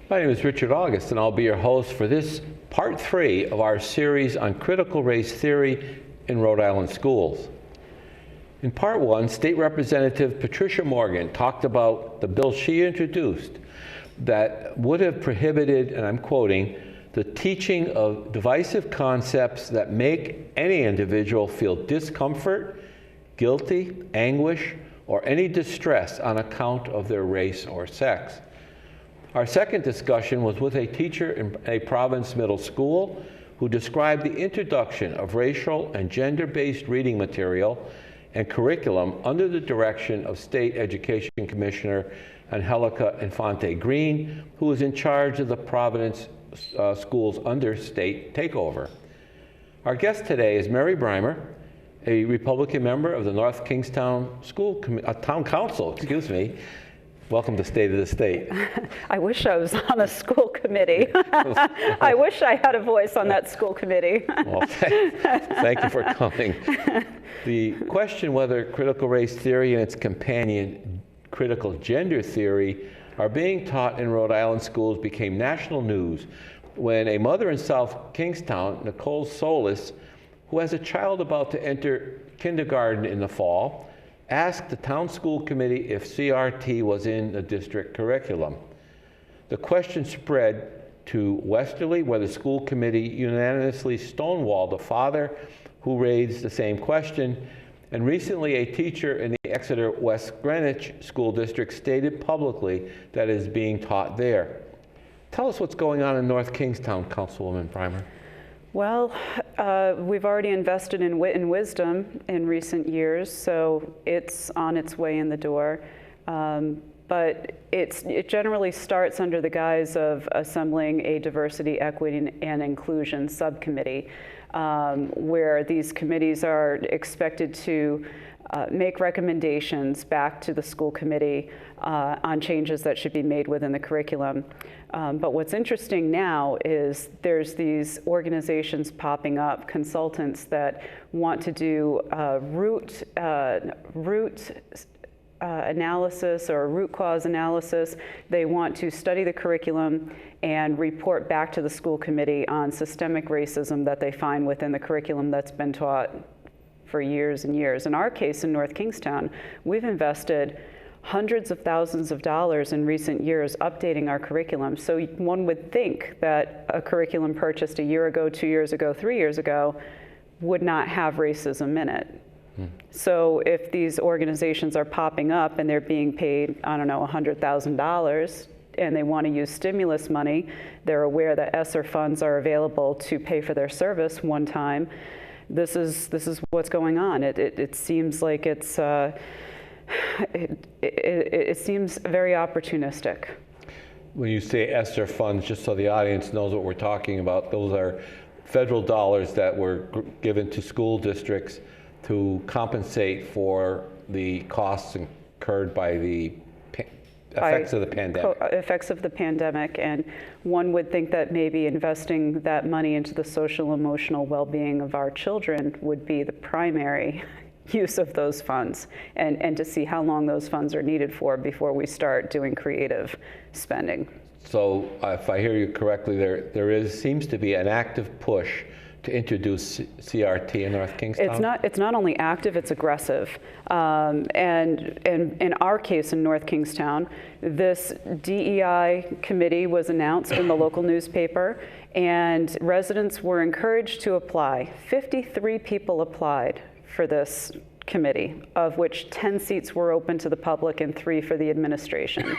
My name is Richard August, and I'll be your host for this part 3 of our series on critical race theory in Rhode Island schools. In part 1, State Representative Patricia Morgan talked about the bill she introduced that would have prohibited, and I'm quoting, the teaching of divisive concepts that make any individual feel discomfort, guilty, anguish, or any distress on account of their race or sex. Our second discussion was with a teacher in a Province middle school who described the introduction of racial and gender-based reading material and curriculum under the direction of State Education Commissioner Angelica Infante Green, who was in charge of the Providence schools under state takeover. Our guest today is Mary Brimer, a Republican member of the North Kingstown Town Council, Welcome to State of the State. I wish I was on a school committee. I wish I had a voice on that school committee. Well, thank you for coming. The question whether critical race theory and its companion, critical gender theory, are being taught in Rhode Island schools became national news when a mother in South Kingstown, Nicole Solis, who has a child about to enter kindergarten in the fall, asked the town school committee if CRT was in the district curriculum. The question spread to Westerly, where the school committee unanimously stonewalled a father who raised the same question, and recently a teacher in the Exeter West Greenwich School District stated publicly that it is being taught there. Tell us what's going on in North Kingstown, Councilwoman Brimer. Well, we've already invested in wit and wisdom in recent years, so it's on its way in the door. But it generally starts under the guise of assembling a diversity, equity, and inclusion subcommittee, where these committees are expected to make recommendations back to the school committee on changes that should be made within the curriculum. But what's interesting now is there's these organizations popping up, consultants that want to do root analysis or root cause analysis. They want to study the curriculum and report back to the school committee on systemic racism that they find within the curriculum that's been taught for years and years. In our case in North Kingstown, we've invested hundreds of thousands of dollars in recent years updating our curriculum. So one would think that a curriculum purchased a year ago, 2 years ago, 3 years ago would not have racism in it. So if these organizations are popping up and they're being paid, I don't know, $100,000, and they want to use stimulus money, they're aware that ESSER funds are available to pay for their service one time. This is what's going on. It seems like it seems very opportunistic. When you say ESSER funds, just so the audience knows what we're talking about, those are federal dollars that were given to school districts to compensate for the costs incurred by the effects of the pandemic. Effects of the pandemic, and one would think that maybe investing that money into the social emotional well-being of our children would be the primary use of those funds, and to see how long those funds are needed for before we start doing creative spending. So if I hear you correctly, there seems to be an active push to introduce CRT in North Kingstown? It's not only active, it's aggressive. And in our case in North Kingstown, this DEI committee was announced in the local newspaper, and residents were encouraged to apply. 53 people applied for this committee, of which 10 seats were open to the public and 3 for the administration.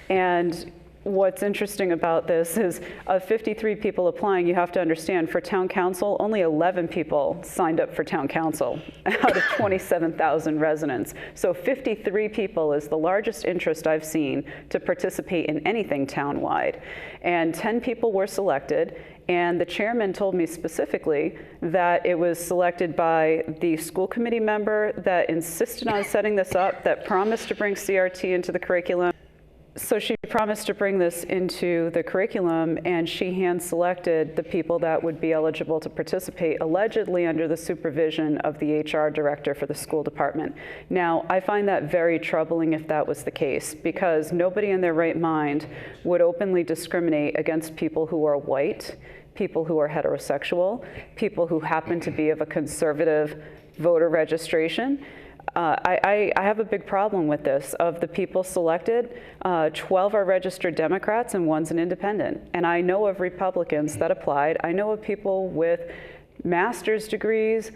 And what's interesting about this is of 53 people applying, you have to understand for town council, only 11 people signed up for town council out of 27,000 residents. So 53 people is the largest interest I've seen to participate in anything townwide. And 10 people were selected, and the chairman told me specifically that it was selected by the school committee member that insisted on setting this up, that promised to bring CRT into the curriculum. So she promised to bring this into the curriculum, and she hand-selected the people that would be eligible to participate, allegedly under the supervision of the HR director for the school department. Now, I find that very troubling if that was the case, because nobody in their right mind would openly discriminate against people who are white, people who are heterosexual, people who happen to be of a conservative voter registration. I have a big problem with this. Of the people selected, 12 are registered Democrats and one's an independent. And I know of Republicans that applied. I know of people with master's degrees,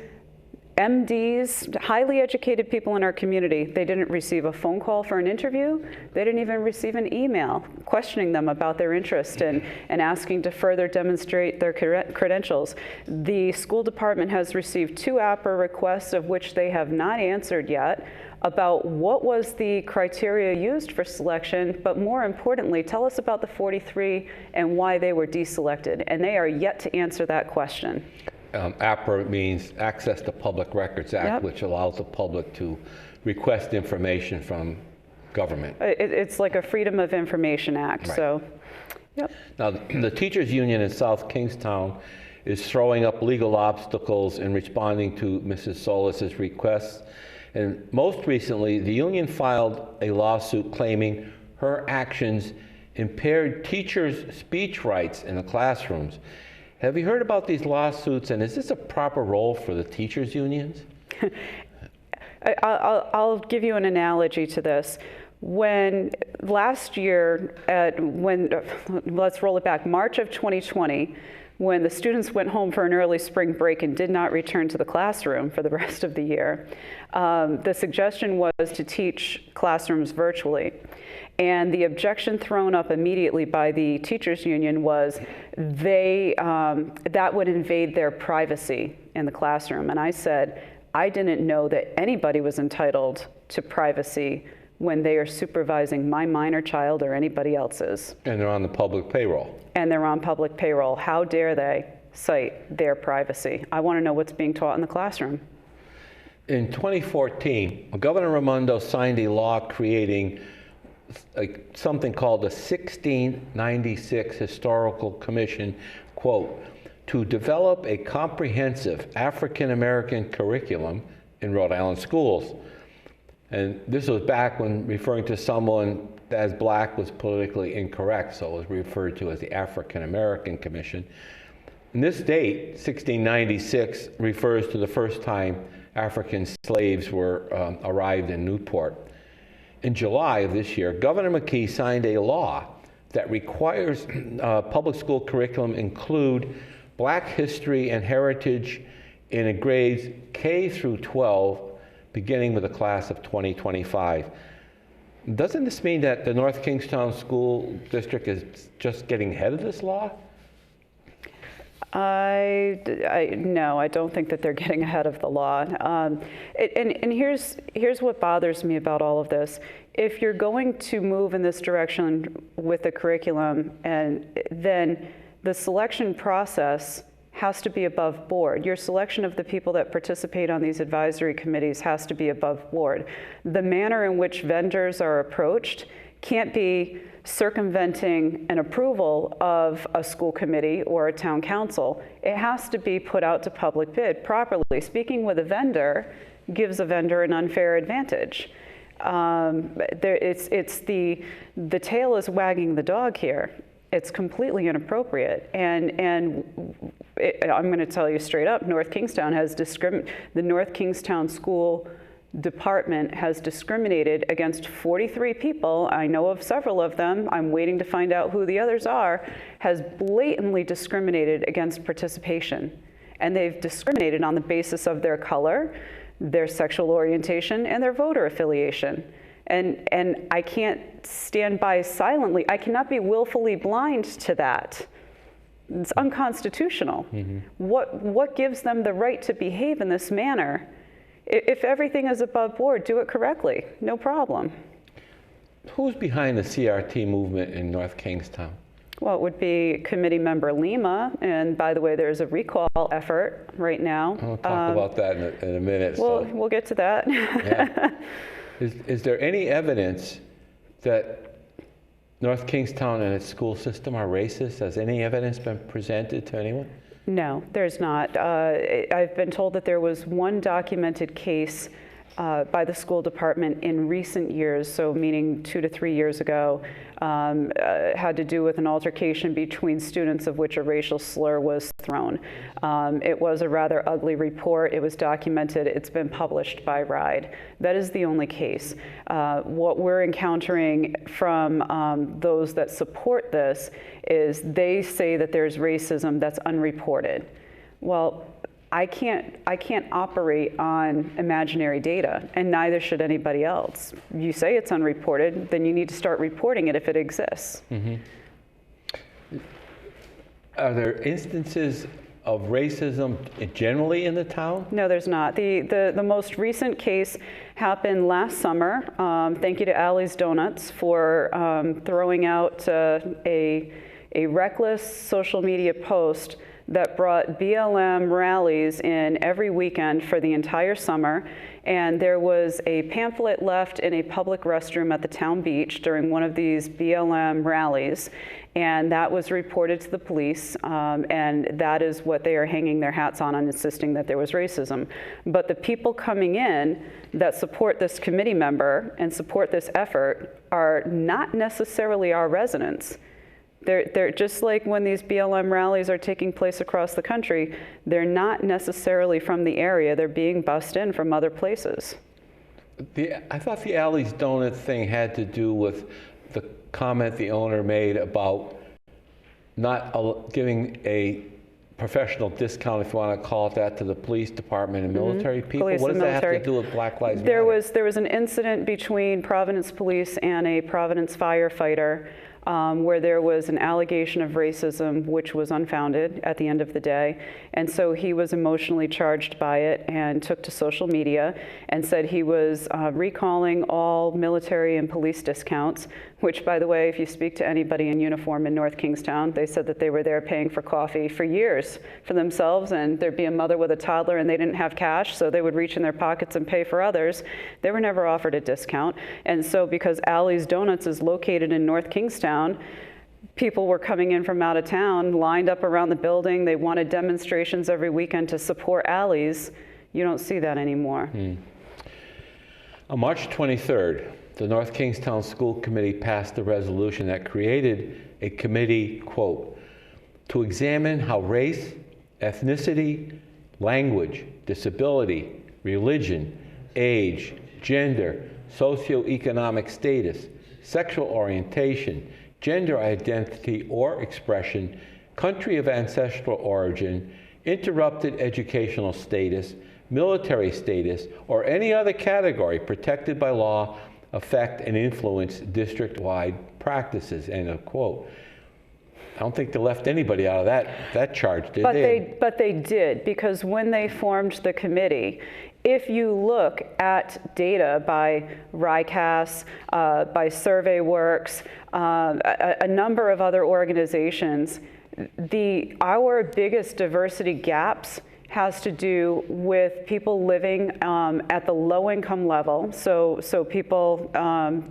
MDs, highly educated people in our community. They didn't receive a phone call for an interview. They didn't even receive an email questioning them about their interest and asking to further demonstrate their credentials. The school department has received 2 APRA requests, of which they have not answered yet, about what was the criteria used for selection, but more importantly, tell us about the 43 and why they were deselected. And they are yet to answer that question. APRA means Access to Public Records Act, Yep. which allows the public to request information from government. It's like a Freedom of Information Act, Right. so, yep. Now, the teachers union in South Kingstown is throwing up legal obstacles in responding to Mrs. Solis's requests. And most recently, the union filed a lawsuit claiming her actions impaired teachers' speech rights in the classrooms. Have you heard about these lawsuits, and is this a proper role for the teachers' unions? I'll give you an analogy to this. When last year, let's roll it back, March of 2020, when the students went home for an early spring break and did not return to the classroom for the rest of the year, the suggestion was to teach classrooms virtually. And the objection thrown up immediately by the teachers union was that would invade their privacy in the classroom. And I said, I didn't know that anybody was entitled to privacy when they are supervising my minor child or anybody else's. And they're on the public payroll. And they're on public payroll. How dare they cite their privacy? I want to know what's being taught in the classroom. In 2014, Governor Raimondo signed a law creating something called the 1696 Historical Commission, quote, to develop a comprehensive African-American curriculum in Rhode Island schools. And this was back when referring to someone as black was politically incorrect, so it was referred to as the African-American Commission. And this date, 1696, refers to the first time African slaves were arrived in Newport. In July of this year, Governor McKee signed a law that requires public school curriculum include Black history and heritage in grades K through 12, beginning with the class of 2025. Doesn't this mean that the North Kingstown School District is just getting ahead of this law? No, I don't think that they're getting ahead of the law. And here's what bothers me about all of this. If you're going to move in this direction with the curriculum, and then the selection process has to be above board. Your selection of the people that participate on these advisory committees has to be above board. The manner in which vendors are approached can't be circumventing an approval of a school committee or a town council. It has to be put out to public bid properly. Speaking with a vendor gives a vendor an unfair advantage. It's the tail is wagging the dog here. It's completely inappropriate. And I'm going to tell you straight up, North Kingstown has the North Kingstown School Department has discriminated against 43 people. I know of several of them. I'm waiting to find out who the others are. Has blatantly discriminated against participation. And they've discriminated on the basis of their color, their sexual orientation, and their voter affiliation. And I can't stand by silently. I cannot be willfully blind to that. It's unconstitutional. Mm-hmm. What gives them the right to behave in this manner? If everything is above board, do it correctly. No problem. Who's behind the CRT movement in North Kingstown? Well, it would be committee member Lima, and by the way, there's a recall effort right now. I'll talk about that in a minute. We'll get to that. Yeah. Is there any evidence that North Kingstown and its school system are racist? Has any evidence been presented to anyone? No, there's not. I've been told that there was one documented case by the school department in recent years, so meaning 2 to 3 years ago, had to do with an altercation between students of which a racial slur was thrown. It was a rather ugly report. It was documented. It's been published by RIDE. That is the only case. What we're encountering from those that support this is they say that there's racism that's unreported. Well, I can't operate on imaginary data, and neither should anybody else. You say it's unreported, then you need to start reporting it if it exists. Mm-hmm. Are there instances of racism generally in the town? No, there's not. The most recent case happened last summer. Thank you to Allie's Donuts for throwing out a reckless social media post that brought BLM rallies in every weekend for the entire summer. And there was a pamphlet left in a public restroom at the town beach during one of these BLM rallies. And that was reported to the police. And that is what they are hanging their hats on insisting that there was racism. But the people coming in that support this committee member and support this effort are not necessarily our residents. They're just like when these BLM rallies are taking place across the country, they're not necessarily from the area. They're being bussed in from other places. I thought the Allie's Donut thing had to do with the comment the owner made about not giving a professional discount, if you want to call it that, to the police department and military people. Police what does and that military. have to do with Black Lives Matter? There was an incident between Providence Police and a Providence firefighter where there was an allegation of racism, which was unfounded at the end of the day. And so he was emotionally charged by it and took to social media and said he was recalling all military and police discounts, which, by the way, if you speak to anybody in uniform in North Kingstown, they said that they were there paying for coffee for years for themselves, and there'd be a mother with a toddler and they didn't have cash, so they would reach in their pockets and pay for others. They were never offered a discount. And so because Allie's Donuts is located in North Kingstown, people were coming in from out of town, lined up around the building. They wanted demonstrations every weekend to support Allie's. You don't see that anymore. On March 23rd, the North Kingstown School Committee passed a resolution that created a committee, quote, to examine how race, ethnicity, language, disability, religion, age, gender, socioeconomic status, sexual orientation, gender identity or expression, country of ancestral origin, interrupted educational status, military status, or any other category protected by law affect and influence district-wide practices, end of quote. I don't think they left anybody out of that charge, did they? But they did, because when they formed the committee, if you look at data by RICAS, by SurveyWorks, a number of other organizations, our biggest diversity gaps has to do with people living at the low income level, so people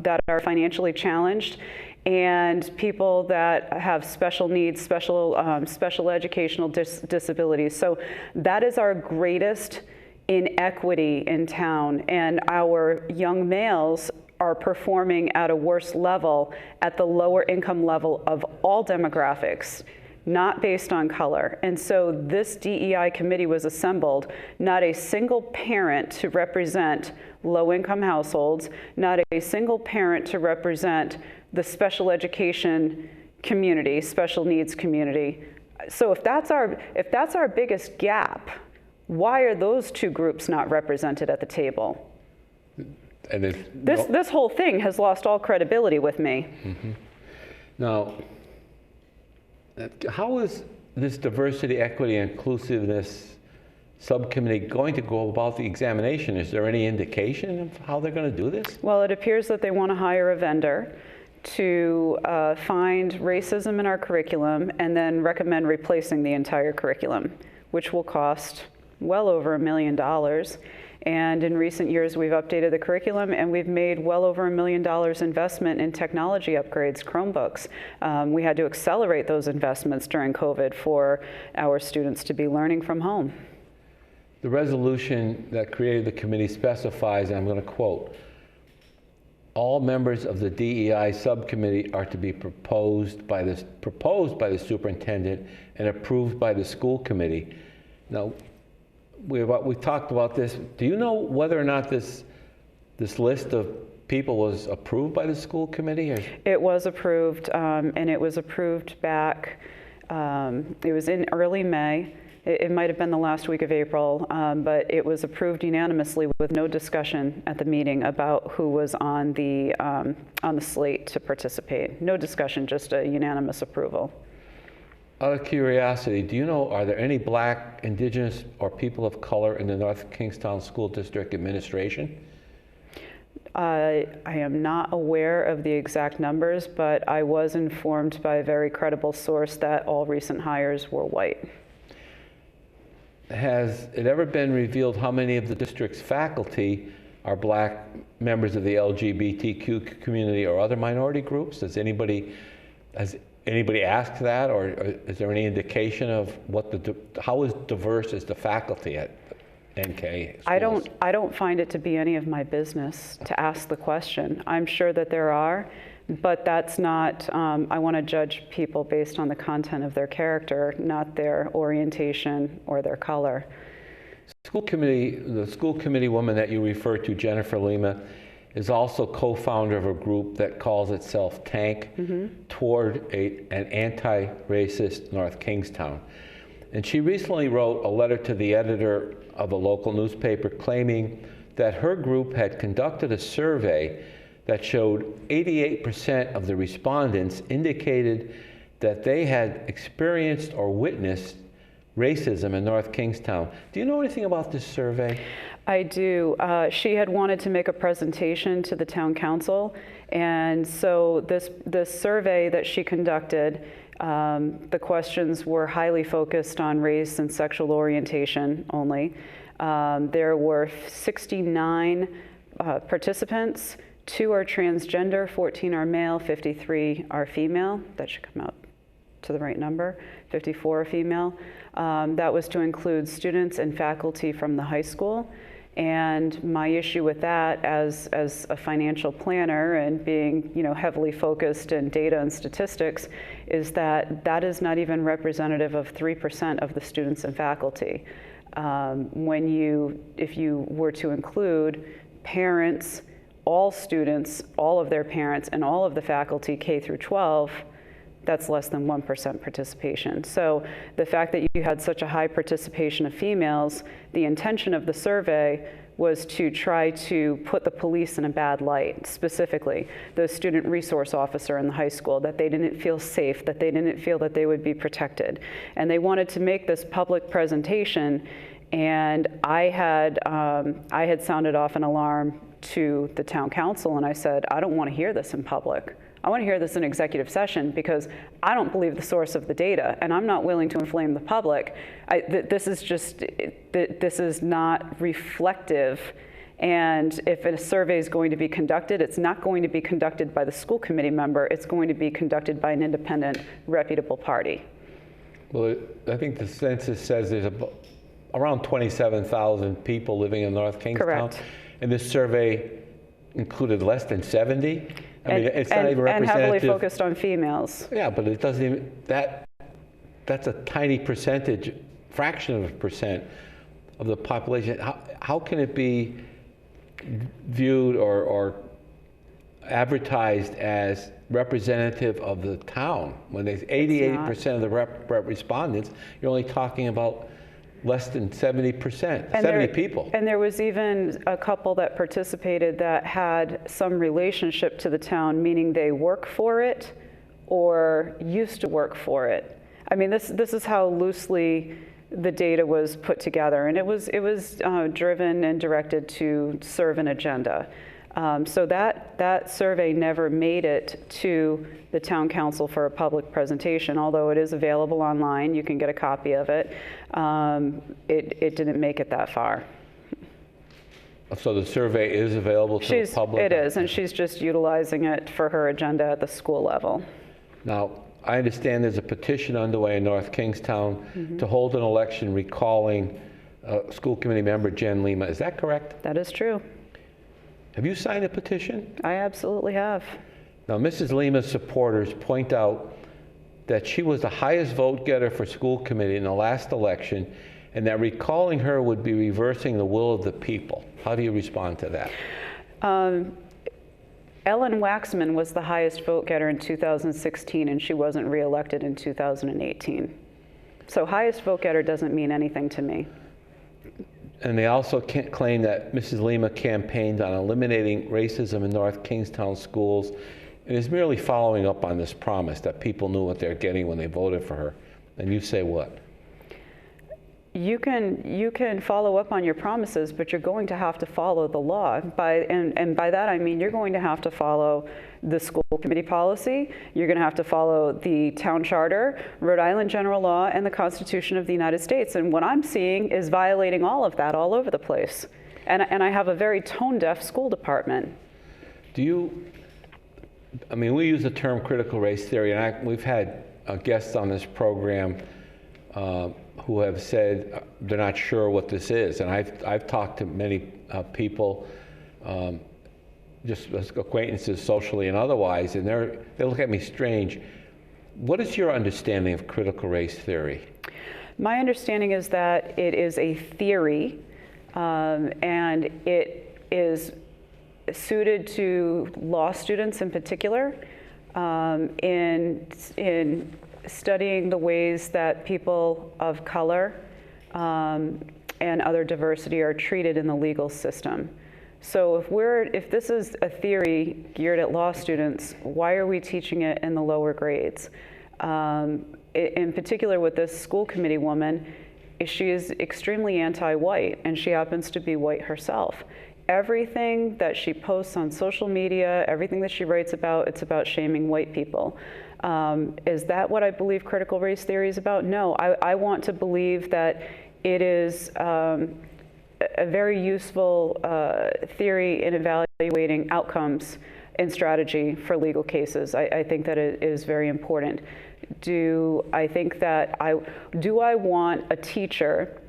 that are financially challenged, and people that have special needs, special educational disabilities. So that is our greatest inequity in town, and our young males are performing at a worse level at the lower income level of all demographics, not based on color. And so this DEI committee was assembled, not a single parent to represent low-income households, not a single parent to represent the special education community, special needs community. So if that's our biggest gap, why are those two groups not represented at the table? And this whole thing has lost all credibility with me. Mm-hmm. Now, how is this diversity, equity, and inclusiveness subcommittee going to go about the examination? Is there any indication of how they're going to do this? Well, it appears that they want to hire a vendor to find racism in our curriculum and then recommend replacing the entire curriculum, which will cost well over $1 million. And in recent years, we've updated the curriculum, and we've made well over $1 million investment in technology upgrades, Chromebooks. We had to accelerate those investments during COVID for our students to be learning from home. The resolution that created the committee specifies, and I'm going to quote, all members of the DEI subcommittee are to be proposed by the superintendent and approved by the school committee. Now, we've talked about this. Do you know whether or not this list of people was approved by the school committee? Or? It was approved, and it was approved back, it was in early May. It might have been the last week of April, but it was approved unanimously with no discussion at the meeting about who was on the slate to participate. No discussion, just a unanimous approval. Out of curiosity, do you know, are there any Black, Indigenous, or people of color in the North Kingstown School District administration? I am not aware of the exact numbers, but I was informed by a very credible source that all recent hires were white. Has it ever been revealed how many of the district's faculty are Black members of the LGBTQ community or other minority groups? Has anybody asked that, or is there any indication of how diverse is the faculty at NK schools? I don't find it to be any of my business to ask the question. I'm sure that there are, but that's not, I want to judge people based on the content of their character, not their orientation or their color. The school committee woman that you refer to, Jennifer Lima, is also co-founder of a group that calls itself TANK, Toward an Anti-Racist North Kingstown. And she recently wrote a letter to the editor of a local newspaper claiming that her group had conducted a survey that showed 88% of the respondents indicated that they had experienced or witnessed racism in North Kingstown. Do you know anything about this survey? I do. She had wanted to make a presentation to the town council, and so this survey that she conducted, the questions were highly focused on race and sexual orientation only. There were 69 participants. 2 are transgender, 14 are male, 53 are female. That should come out to the right number. 54 are female. That was to include students and faculty from the high school. And my issue with that as a financial planner and being heavily focused in data and statistics is that is not even representative of 3% of the students and faculty. If you were to include parents, all students, all of their parents, and all of the faculty K through 12, that's less than 1% participation. So the fact that you had such a high participation of females, the intention of the survey was to try to put the police in a bad light, specifically the student resource officer in the high school, that they didn't feel safe, that they didn't feel that they would be protected. And they wanted to make this public presentation, and I had sounded off an alarm to the town council, and I said, I don't want to hear this in public. I want to hear this in executive session because I don't believe the source of the data, and I'm not willing to inflame the public. This is not reflective. And if a survey is going to be conducted, it's not going to be conducted by the school committee member. It's going to be conducted by an independent, reputable party. Well, I think the census says there's around 27,000 people living in North Kingstown. Correct. And this survey included less than 70. I mean, it's not even representative. And heavily focused on females. Yeah, but it doesn't even, that's a tiny fraction of a percent of the population. How can it be viewed or advertised as representative of the town when there's 88% of the respondents? You're only talking about less than 70%, 70 people. And there was even a couple that participated that had some relationship to the town, meaning they work for it or used to work for it. I mean, this is how loosely the data was put together, and it was driven and directed to serve an agenda. So that survey never made it to the town council for a public presentation, although it is available online. You can get a copy of it. It didn't make it that far. So the survey is available to the public? It is, and she's just utilizing it for her agenda at the school level. Now, I understand there's a petition underway in North Kingstown to hold an election recalling school committee member Jen Lima. Is that correct? That is true. Have you signed a petition? I absolutely have. Now, Mrs. Lima's supporters point out that she was the highest vote getter for school committee in the last election, and that recalling her would be reversing the will of the people. How do you respond to that? Ellen Waxman was the highest vote getter in 2016, and she wasn't reelected in 2018. So highest vote getter doesn't mean anything to me. And they also claim that Mrs. Lima campaigned on eliminating racism in North Kingstown schools and is merely following up on this promise that people knew what they're getting when they voted for her. And you say what? You can follow up on your promises, but you're going to have to follow the law. And by that I mean you're going to have to follow the school committee policy, you're going to have to follow the town charter, Rhode Island general law, and the Constitution of the United States. And what I'm seeing is violating all of that all over the place. And I have a very tone-deaf school department. I mean, we use the term critical race theory, and we've had guests on this program who have said they're not sure what this is. And I've talked to many people, just as acquaintances socially and otherwise, and they look at me strange. What is your understanding of critical race theory? My understanding is that it is a theory, and it is suited to law students in particular, in studying the ways that people of color and other diversity are treated in the legal system. So if this is a theory geared at law students, why are we teaching it in the lower grades? In particular with this school committee woman, she is extremely anti-white, and she happens to be white herself. Everything that she posts on social media, everything that she writes about, it's about shaming white people. Is that what I believe critical race theory is about? No, I want to believe that it is a very useful theory in evaluating outcomes and strategy for legal cases. I think that it is very important. Do I want a teacher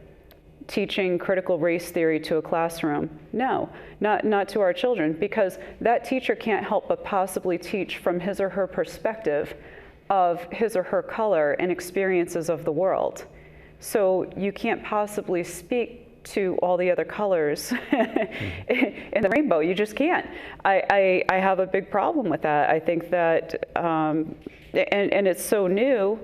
teaching critical race theory to a classroom? No, not to our children, because that teacher can't help but possibly teach from his or her perspective of his or her color and experiences of the world. So you can't possibly speak to all the other colors in the rainbow. You just can't. I have a big problem with that. I think that, and it's so new,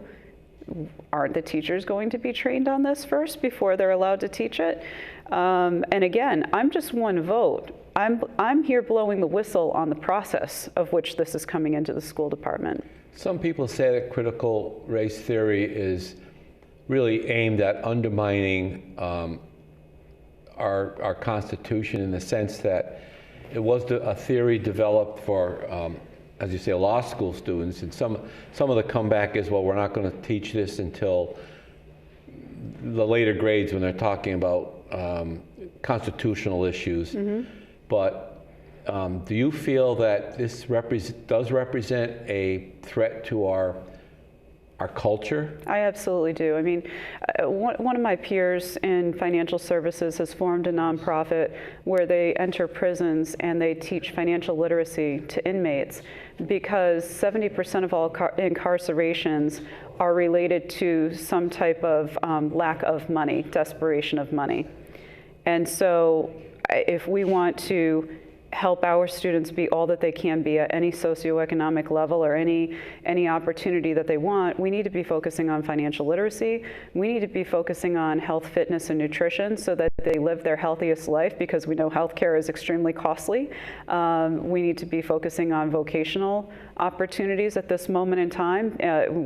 aren't the teachers going to be trained on this first before they're allowed to teach it? And again, I'm just one vote. I'm here blowing the whistle on the process of which this is coming into the school department. Some people say that critical race theory is really aimed at undermining our Constitution, in the sense that it was a theory developed for as you say, law school students, and some of the comeback is, well, we're not going to teach this until the later grades when they're talking about constitutional issues. Mm-hmm. But do you feel that this does represent a threat to our culture? I absolutely do. I mean, one of my peers in financial services has formed a nonprofit where they enter prisons and they teach financial literacy to inmates, because 70% of all incarcerations are related to some type of lack of money, desperation of money. And so if we want to help our students be all that they can be at any socioeconomic level or any opportunity that they want, we need to be focusing on financial literacy. We need to be focusing on health, fitness, and nutrition so that they live their healthiest life, because we know healthcare is extremely costly. We need to be focusing on vocational opportunities at this moment in time.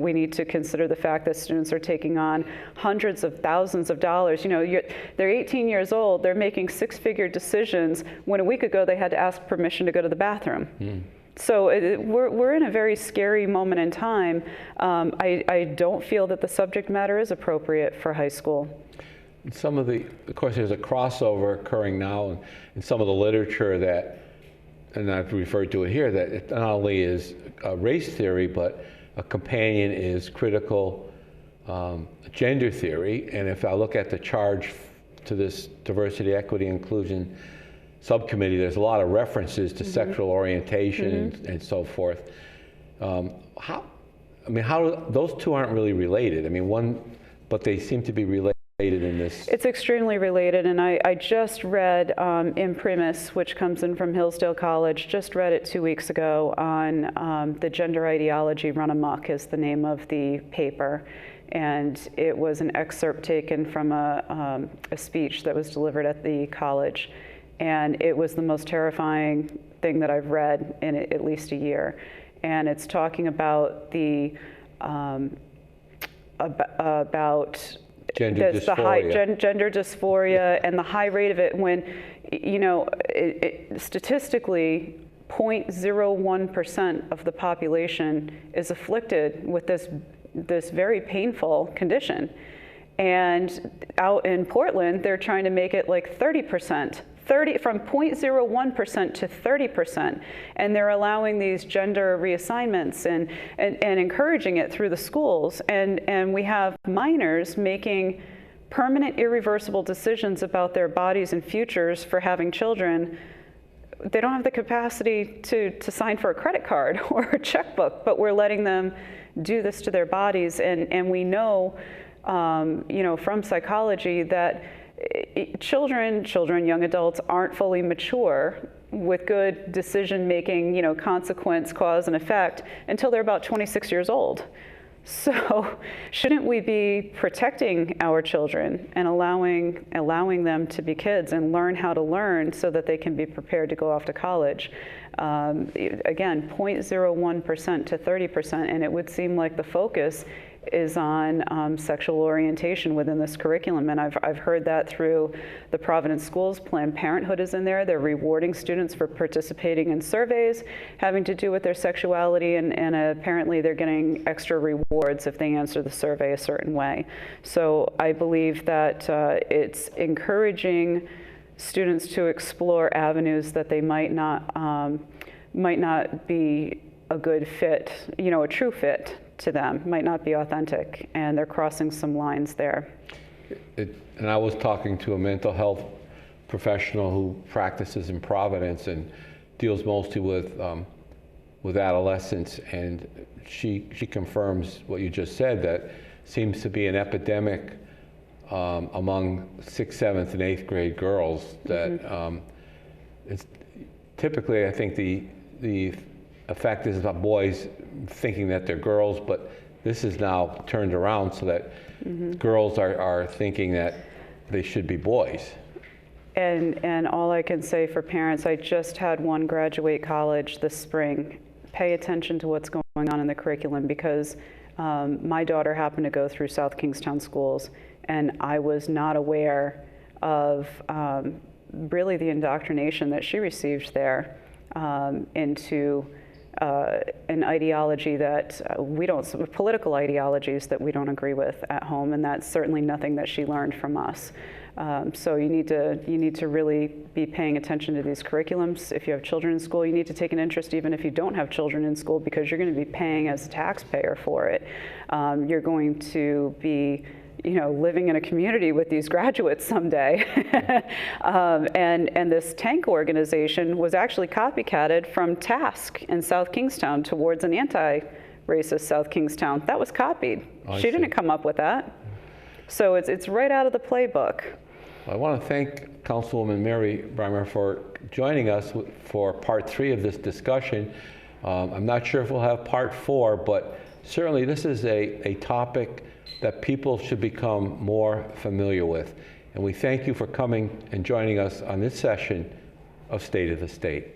We need to consider the fact that students are taking on hundreds of thousands of dollars. You know, they're 18 years old, they're making six-figure decisions when a week ago they had to ask permission to go to the bathroom. Mm. So we're in a very scary moment in time. I don't feel that the subject matter is appropriate for high school. of course, there's a crossover occurring now in some of the literature that, and I've referred to it here, that it not only is race theory, but a companion is critical gender theory. And if I look at the charge to this diversity, equity, inclusion subcommittee, there's a lot of references to sexual orientation and so forth. How those two aren't really related. I mean, but they seem to be related in this. It's extremely related, and I just read Imprimis, which comes in from Hillsdale College, just read it 2 weeks ago on the gender ideology run amok is the name of the paper. And it was an excerpt taken from a speech that was delivered at the college. And it was the most terrifying thing that I've read in at least a year. And it's talking about about gender dysphoria. The high gender dysphoria and the high rate of it when, statistically, 0.01% of the population is afflicted with this very painful condition. And out in Portland, they're trying to make it like 30%. From 0.01% to 30%, and they're allowing these gender reassignments and encouraging it through the schools. And we have minors making permanent, irreversible decisions about their bodies and futures for having children. They don't have the capacity to sign for a credit card or a checkbook, but we're letting them do this to their bodies. And we know, from psychology that children, young adults aren't fully mature with good decision-making, consequence, cause, and effect until they're about 26 years old. So shouldn't we be protecting our children and allowing them to be kids and learn how to learn so that they can be prepared to go off to college? Again, 0.01% to 30%, and it would seem like the focus is on sexual orientation within this curriculum. And I've heard that through the Providence Schools. Planned Parenthood is in there. They're rewarding students for participating in surveys having to do with their sexuality, and apparently they're getting extra rewards if they answer the survey a certain way. So I believe that it's encouraging students to explore avenues that they might not be a good fit, a true fit to them, might not be authentic, and they're crossing some lines there. And I was talking to a mental health professional who practices in Providence and deals mostly with adolescents, and she confirms what you just said, that seems to be an epidemic among 6th, 7th, and 8th grade girls. That it's typically, I think the effect is about boys thinking that they're girls, but this is now turned around so that girls are thinking that they should be boys. And all I can say for parents, I just had one graduate college this spring. Pay attention to what's going on in the curriculum, because my daughter happened to go through South Kingstown schools, and I was not aware of really the indoctrination that she received there into an ideology that political ideologies that we don't agree with at home, and that's certainly nothing that she learned from us. So you need to really be paying attention to these curriculums. If you have children in school, you need to take an interest even if you don't have children in school, because you're going to be paying as a taxpayer for it. You're going to be living in a community with these graduates someday. And this tank organization was actually copycatted from Task in South Kingstown towards an anti-racist South Kingstown. That was copied. She didn't come up with that. So it's right out of the playbook. I want to thank Councilwoman Mary Brimer for joining us for part 3 of this discussion. I'm not sure if we'll have part 4, but certainly this is a topic that people should become more familiar with. And we thank you for coming and joining us on this session of State of the State.